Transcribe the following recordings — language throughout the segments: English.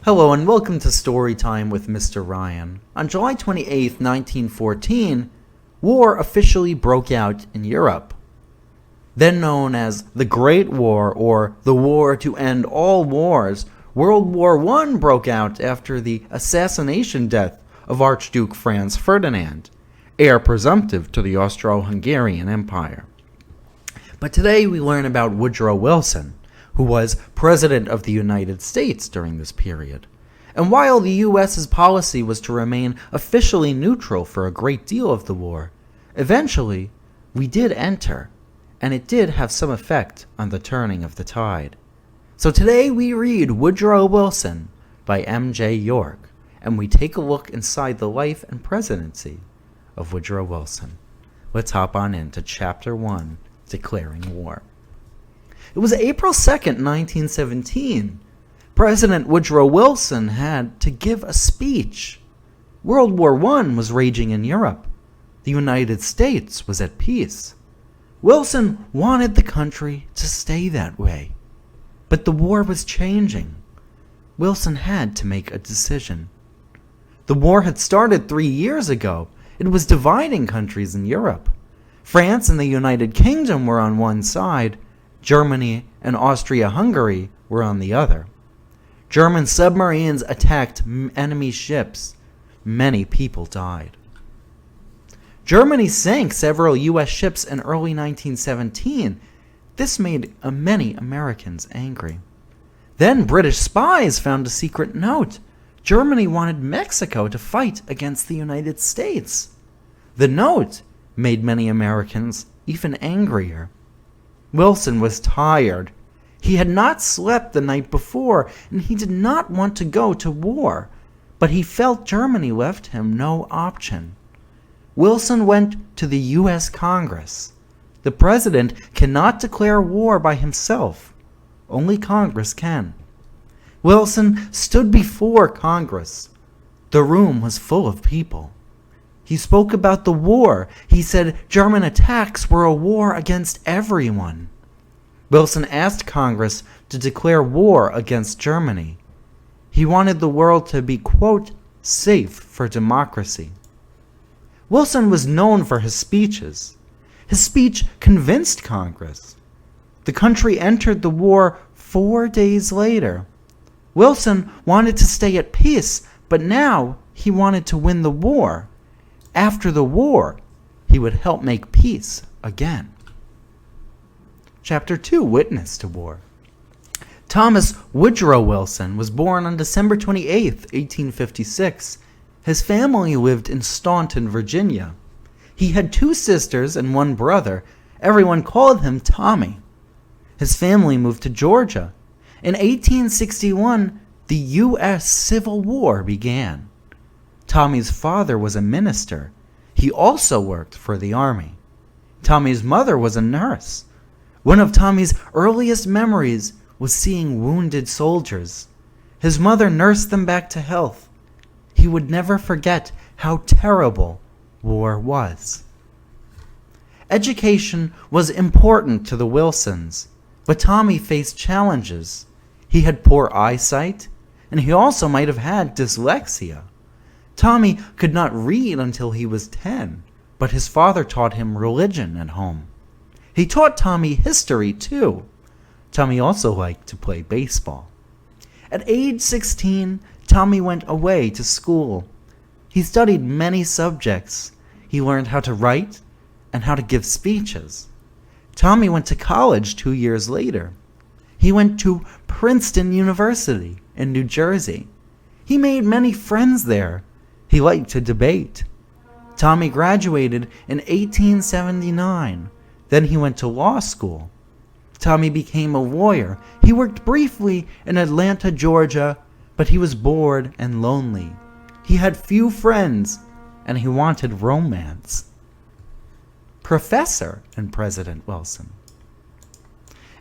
Hello and welcome to Storytime with Mr. Ryan. On July 28, 1914, war officially broke out in Europe. Then known as the Great War or the War to End All Wars, World War I broke out after the assassination death of Archduke Franz Ferdinand, heir presumptive to the Austro-Hungarian Empire. But today we learn about Woodrow Wilson, who was President of the United States during this period. And while the U.S.'s policy was to remain officially neutral for a great deal of the war, eventually we did enter, and it did have some effect on the turning of the tide. So today we read Woodrow Wilson by M.J. York, and we take a look inside the life and presidency of Woodrow Wilson. Let's hop on into Chapter 1, Declaring War. It was April 2nd, 1917. President Woodrow Wilson had to give a speech. World War I was raging in Europe. The United States was at peace. Wilson wanted the country to stay that way. But the war was changing. Wilson had to make a decision. The war had started 3 years ago. It was dividing countries in Europe. France and the United Kingdom were on one side. Germany and Austria-Hungary were on the other. German submarines attacked enemy ships. Many people died. Germany sank several U.S. ships in early 1917. This made many Americans angry. Then British spies found a secret note. Germany wanted Mexico to fight against the United States. The note made many Americans even angrier. Wilson was tired. He had not slept the night before, and he did not want to go to war, but he felt Germany left him no option. Wilson went to the U.S. Congress. The president cannot declare war by himself. Only Congress can. Wilson stood before Congress. The room was full of people. He spoke about the war. He said German attacks were a war against everyone. Wilson asked Congress to declare war against Germany. He wanted the world to be, quote, safe for democracy. Wilson was known for his speeches. His speech convinced Congress. The country entered the war 4 days later. Wilson wanted to stay at peace, but now he wanted to win the war. After the war, he would help make peace again. Chapter 2, Witness to War. Thomas Woodrow Wilson was born on December 28, 1856. His family lived in Staunton, Virginia. He had 2 sisters and 1 brother. Everyone called him Tommy. His family moved to Georgia. In 1861, the U.S. Civil War began. Tommy's father was a minister. He also worked for the army. Tommy's mother was a nurse. One of Tommy's earliest memories was seeing wounded soldiers. His mother nursed them back to health. He would never forget how terrible war was. Education was important to the Wilsons, but Tommy faced challenges. He had poor eyesight, and he also might have had dyslexia. Tommy could not read until he was 10, but his father taught him religion at home. He taught Tommy history, too. Tommy also liked to play baseball. At age 16, Tommy went away to school. He studied many subjects. He learned how to write and how to give speeches. Tommy went to college 2 years later. He went to Princeton University in New Jersey. He made many friends there. He liked to debate. Tommy graduated in 1879. Then he went to law school. Tommy became a lawyer. He worked briefly in Atlanta, Georgia, but he was bored and lonely. He had few friends, and he wanted romance. Professor and President Wilson.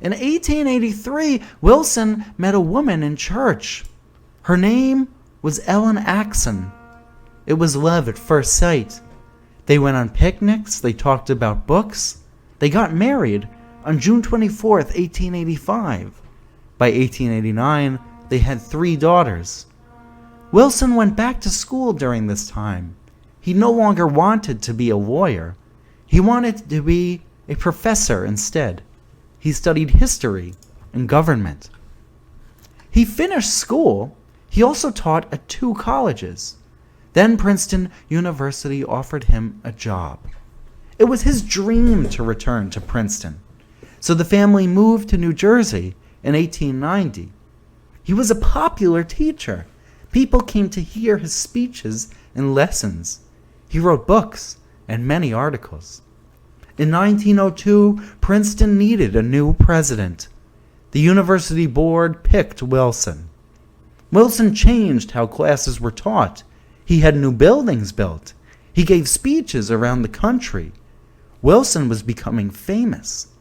In 1883, Wilson met a woman in church. Her name was Ellen Axon. It was love at first sight. They went on picnics, they talked about books. They got married on June 24, 1885. By 1889, they had 3 daughters. Wilson went back to school during this time. He no longer wanted to be a lawyer. He wanted to be a professor instead. He studied history and government. He finished school. He also taught at 2 colleges. Then Princeton University offered him a job. It was his dream to return to Princeton. So the family moved to New Jersey in 1890. He was a popular teacher. People came to hear his speeches and lessons. He wrote books and many articles. In 1902, Princeton needed a new president. The university board picked Wilson. Wilson changed how classes were taught. He had new buildings built. He gave speeches around the country. Wilson was becoming famous.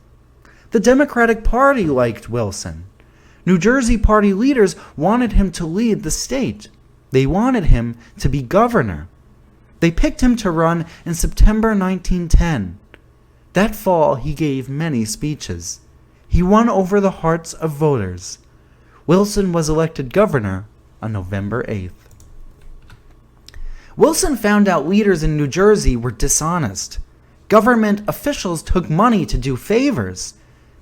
The Democratic Party liked Wilson. New Jersey party leaders wanted him to lead the state. They wanted him to be governor. They picked him to run in September 1910. That fall, he gave many speeches. He won over the hearts of voters. Wilson was elected governor on November 8th. Wilson found out leaders in New Jersey were dishonest. Government officials took money to do favors.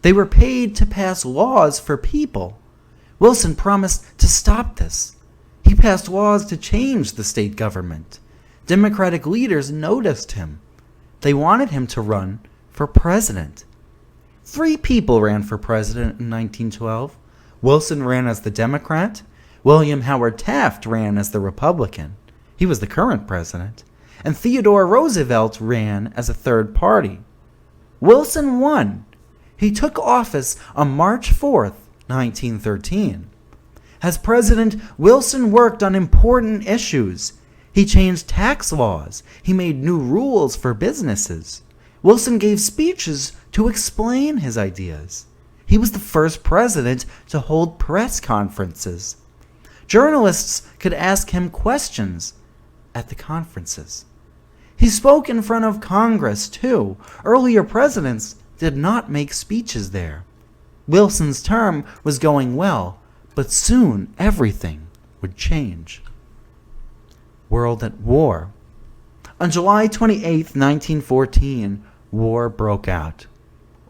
They were paid to pass laws for people. Wilson promised to stop this. He passed laws to change the state government. Democratic leaders noticed him. They wanted him to run for president. 3 people ran for president in 1912. Wilson ran as the Democrat. William Howard Taft ran as the Republican. He was the current president. And Theodore Roosevelt ran as a third party. Wilson won. He took office on March 4th, 1913. As president, Wilson worked on important issues. He changed tax laws. He made new rules for businesses. Wilson gave speeches to explain his ideas. He was the first president to hold press conferences. Journalists could ask him questions at the conferences. He spoke in front of Congress, too. Earlier presidents did not make speeches there. Wilson's term was going well, but soon everything would change. World at war. On July 28, 1914, war broke out.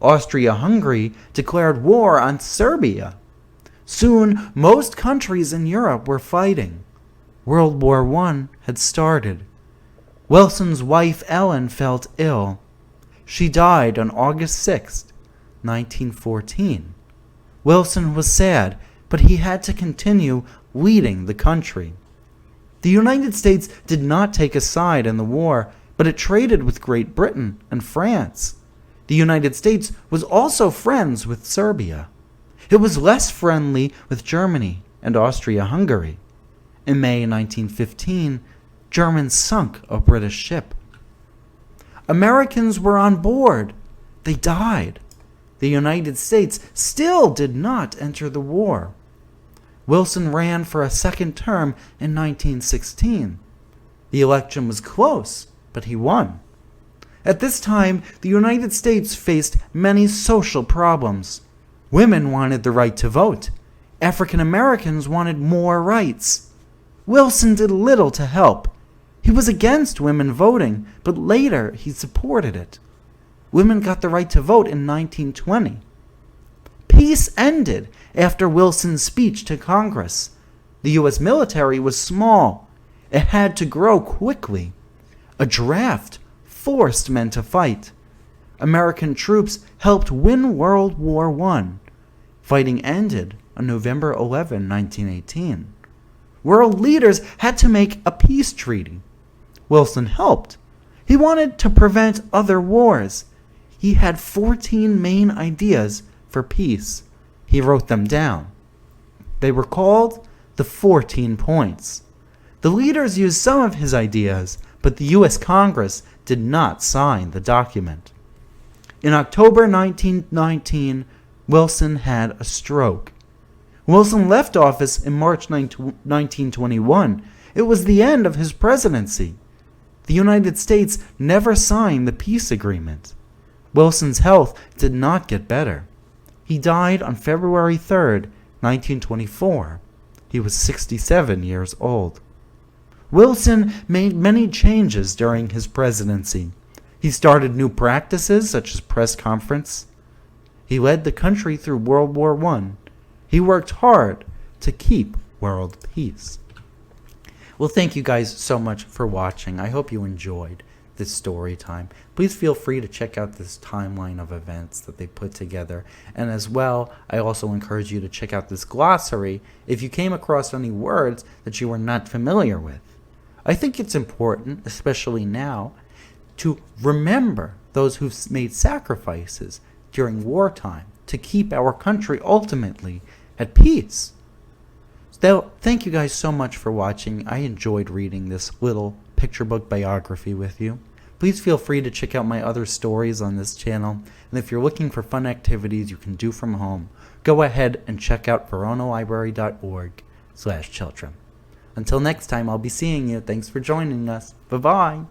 Austria-Hungary declared war on Serbia. Soon, most countries in Europe were fighting. World War I had started. Wilson's wife Ellen felt ill. She died on August 6, 1914. Wilson was sad, but he had to continue leading the country. The United States did not take a side in the war, but it traded with Great Britain and France. The United States was also friends with Serbia. It was less friendly with Germany and Austria-Hungary. In May 1915, Germans sunk a British ship. Americans were on board. They died. The United States still did not enter the war. Wilson ran for a second term in 1916. The election was close, but he won. At this time, the United States faced many social problems. Women wanted the right to vote. African Americans wanted more rights. Wilson did little to help. He was against women voting, but later he supported it. Women got the right to vote in 1920. Peace ended after Wilson's speech to Congress. The U.S. military was small. It had to grow quickly. A draft forced men to fight. American troops helped win World War I. Fighting ended on November 11, 1918. World leaders had to make a peace treaty. Wilson helped. He wanted to prevent other wars. He had 14 main ideas for peace. He wrote them down. They were called the 14 Points. The leaders used some of his ideas, but the U.S. Congress did not sign the document. In October 1919, Wilson had a stroke. Wilson left office in March 1921. It was the end of his presidency. The United States never signed the peace agreement. Wilson's health did not get better. He died on February 3, 1924. He was 67 years old. Wilson made many changes during his presidency. He started new practices such as press conference. He led the country through World War I. He worked hard to keep world peace. Well, thank you guys so much for watching. I hope you enjoyed this story time. Please feel free to check out this timeline of events that they put together. And as well, I also encourage you to check out this glossary if you came across any words that you were not familiar with. I think it's important, especially now, to remember those who've made sacrifices during wartime to keep our country ultimately at peace. So, thank you guys so much for watching. I enjoyed reading this little picture book biography with you. Please feel free to check out my other stories on this channel. And if you're looking for fun activities you can do from home, go ahead and check out veronalibrary.org/children. Until next time, I'll be seeing you. Thanks for joining us. Bye-bye.